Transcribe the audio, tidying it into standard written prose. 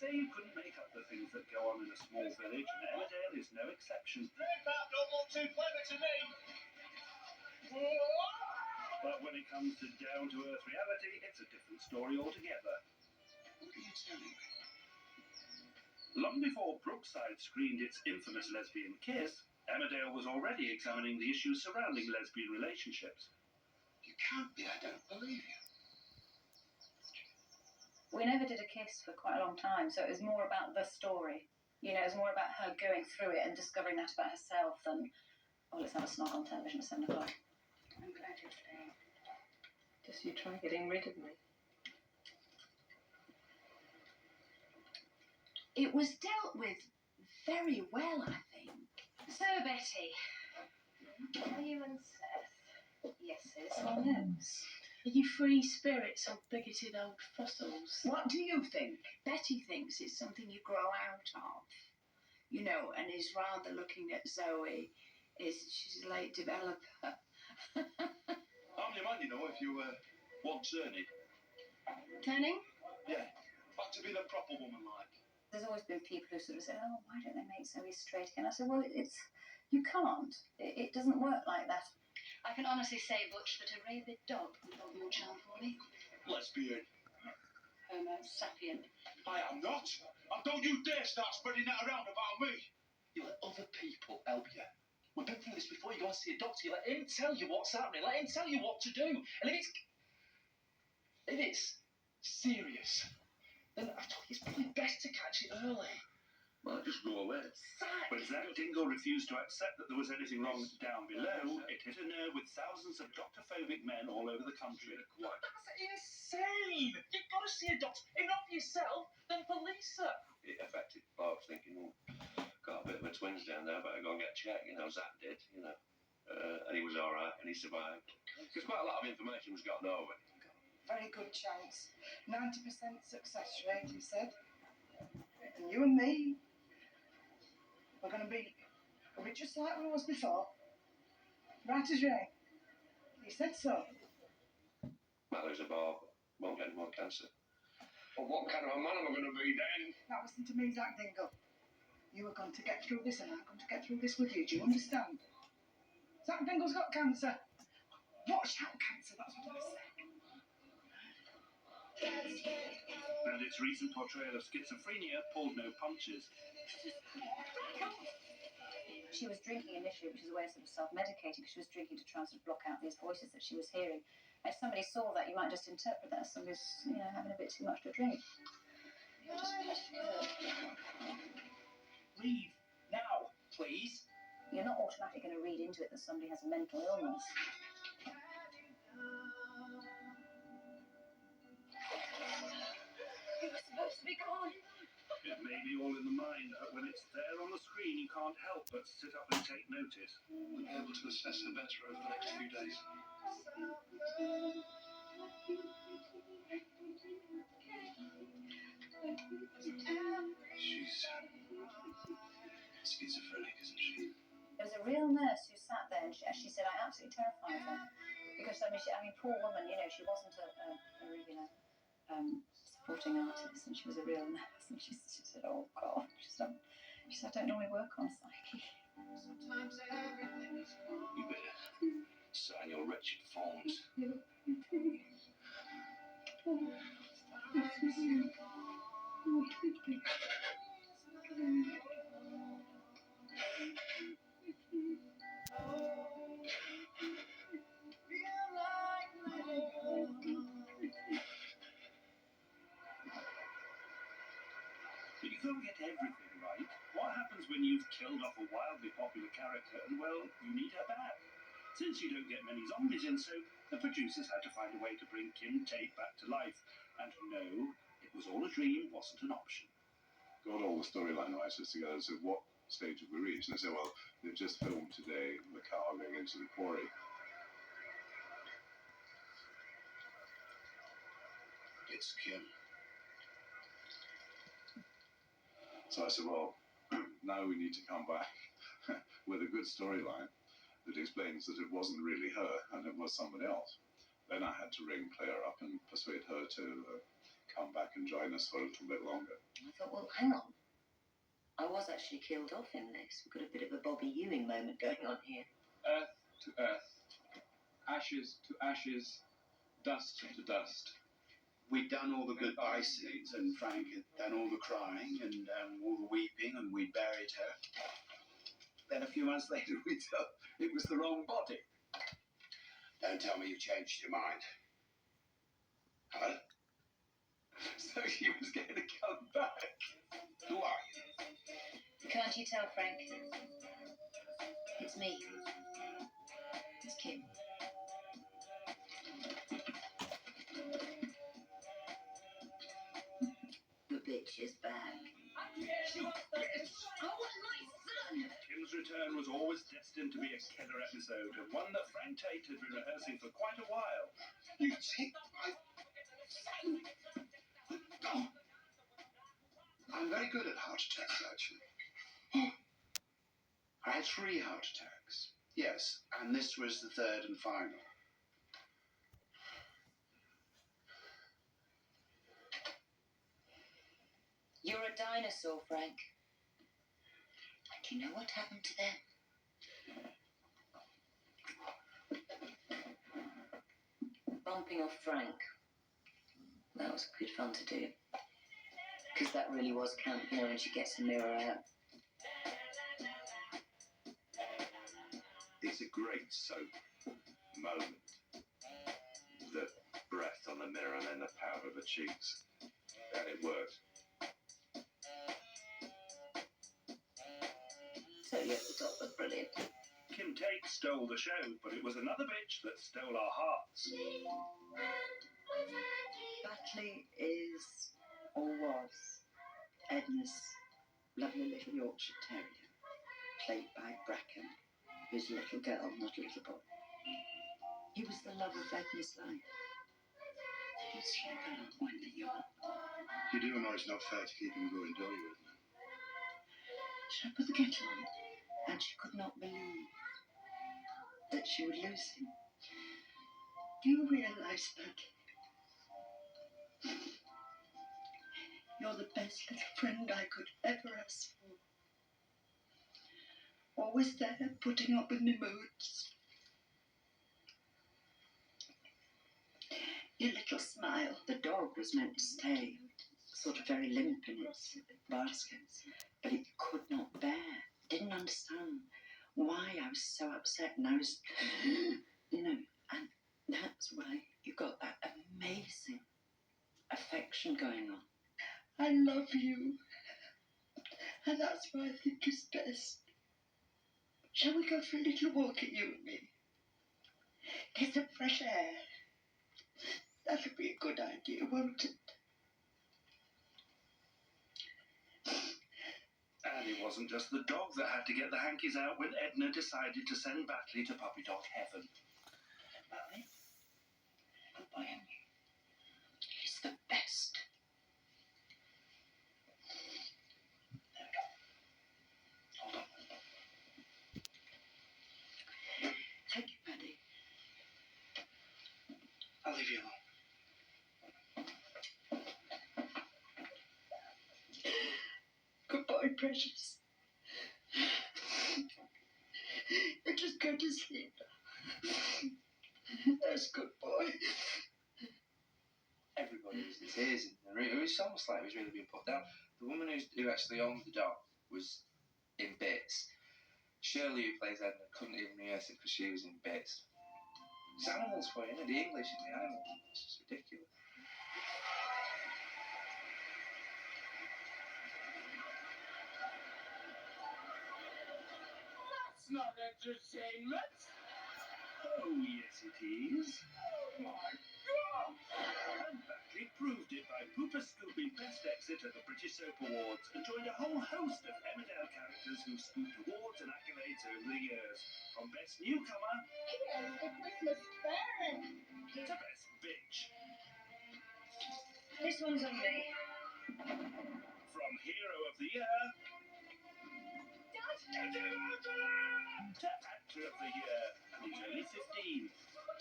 say you couldn't make up the things that go on in a small village, and Emmerdale is no exception. That don't look too clever to me. But when it comes to down-to-earth reality, it's a different story altogether. What are you telling me? Long before Brookside screened its infamous lesbian kiss, Emmerdale was already examining the issues surrounding lesbian relationships. You can't be, I don't believe you. We never did a kiss for quite a long time, so it was more about the story. You know, it was more about her going through it and discovering that about herself than, oh, let's have a snog on television at 7 o'clock. I'm glad you're staying. Just you try getting rid of me. It was dealt with very well, I think. So, Betty, are you and Seth yeses or noes? Are you free spirits or bigoted old fossils? What do you think? Betty thinks it's something you grow out of, you know, and is rather looking at Zoe. She's a late developer. I'm your man, you know, if you want turning. Turning? Yeah, back to being a proper woman like. There's always been people who sort of say, oh, why don't they make Zoe straight again? I said, well, you can't. It doesn't work like that. I can honestly say, Butch, that a rabid dog would hold more charm for me. Lesbian. Homo sapien. I am not. And don't you dare start spreading that around about me. You let other people help you. We've been through this before. You go and see a doctor. You let him tell you what's happening. Let him tell you what to do. And if it's serious, then I thought it's probably best to catch it early. Well, just go away. When Zach Dingle refused to accept that there was anything wrong down below, it hit a nerve with thousands of doctor-phobic men all over the country. That's insane! You've got to see a doctor. If not for yourself, then for Lisa. It affected both, thinking, oh, got a bit of a twins down there, better go and get checked. You know, Zach did, you know. And he was all right, and he survived. Because quite a lot of information was gotten over. Very good chance. 90% success rate, he said. And you and me, we're going to be just like we was before. Right as rain. He said so. Mallory's a barb. Won't get any more cancer. Well, what kind of a man am I going to be then? Now listen to me, Zach Dingle. You are going to get through this and I'm going to get through this with you. Do you understand? Zach Dingle's got cancer. Watch out, cancer. That's what I say. And its recent portrayal of schizophrenia pulled no punches. She was drinking initially, which is a way of sort of self-medicating, because she was drinking to try and sort of block out these voices that she was hearing. If somebody saw that, you might just interpret that as somebody's, you know, having a bit too much to drink. Leave now, please. You're not automatically going to read into it that somebody has a mental illness. You were supposed to be gone. It may be all in the mind, but when it's there on the screen, you can't help but sit up and take notice. We'll be able to assess her better over the next few days. She's schizophrenic, isn't she? There was a real nurse who sat there, and she said, I absolutely terrified her. Because, I mean, poor woman, you know, she wasn't a regular supporting artist, and she was a real nurse, and she said, oh, God. She said, I don't normally work on psyche. Sometimes everything is wrong. You better sign your wretched forms. But you don't get everything right. What happens when you've killed off a wildly popular character and, well, you need her back? Since you don't get many zombies in, so the producers had to find a way to bring Kim Tate back to life. And no, it was all a dream, wasn't an option. Got all the storyline writers together and said, what stage have we reached? And they said, well, they've just filmed today the car going into the quarry. It's Kim. So I said, well, now we need to come back with a good storyline that explains that it wasn't really her and it was somebody else. Then I had to ring Claire up and persuade her to come back and join us for a little bit longer. I thought, well, hang on. I was actually killed off in this. We've got a bit of a Bobby Ewing moment going on here. Earth to earth, ashes to ashes, dust to dust. We'd done all the goodbye scenes, and Frank had done all the crying and all the weeping, and we'd buried her. Then a few months later, we thought it was the wrong body. Don't tell me you changed your mind. Huh? So she was going to come back. Who are you? Can't you tell, Frank? It's me. It's Kim. The bitch is back. You bitch! I want my son! Kim's return was always destined to be a killer episode, and one that Frank Tate had been rehearsing for quite a while. You take my son! Oh. I'm very good at heart attacks, actually. I had 3 heart attacks. Yes, and this was the 3rd and final. You're a dinosaur, Frank. And you know what happened to them? Bumping off Frank. That was good fun to do. Because that really was camp, you know, when she gets a mirror out. It's a great soap moment. The breath on the mirror and then the power of the cheeks. And it worked. Totally up the top, but brilliant. Kim Tate stole the show, but it was another bitch that stole our hearts. Batley is, or was, Edna's lovely little Yorkshire Terrier, played by Bracken, who's a little girl, not a little boy. He was the love of Edna's life. Did you sleep a lot when you were? You do know it's not fair to keep him going, do you, Edna? She put the kettle on, and she could not believe that she would lose him. Do you realise that? You're the best little friend I could ever ask for. Always there, putting up with my moods. Your little smile. The dog was meant to stay, sort of very limp in its basket, but it could not bear, didn't understand why I was so upset, and I was, you know, and that's why you got that amazing affection going on. I love you, and that's what I think is best. Shall we go for a little walk, you and me? Get some fresh air. That'll be a good idea, won't it? And it wasn't just the dog that had to get the hankies out when Edna decided to send Batley to puppy dog heaven. Batley? Good boy, Henry. He's the best. There we go. Hold on. Thank you, Paddy. I'll leave you alone. Goodbye, precious. You just go to sleep. That's good boy. Everybody was in tears in the room. It was almost like it was really being put down. The woman who actually owned the dog was in bits. Shirley, who plays Edna, couldn't even rehearse it because she was in bits. It's animals for you, the English in the animals. It's just ridiculous. That's not entertainment. Oh, yes it is. My God! And Batley proved it by pooper scooping Best Exit at the British Soap Awards and joined a whole host of Emmerdale characters who scooped awards and accolades over the years, from Best Newcomer Here's the Christmas fairy. to Best Bitch. This one's on me. From Hero of the Year to Actor of the Year, and he's only 15.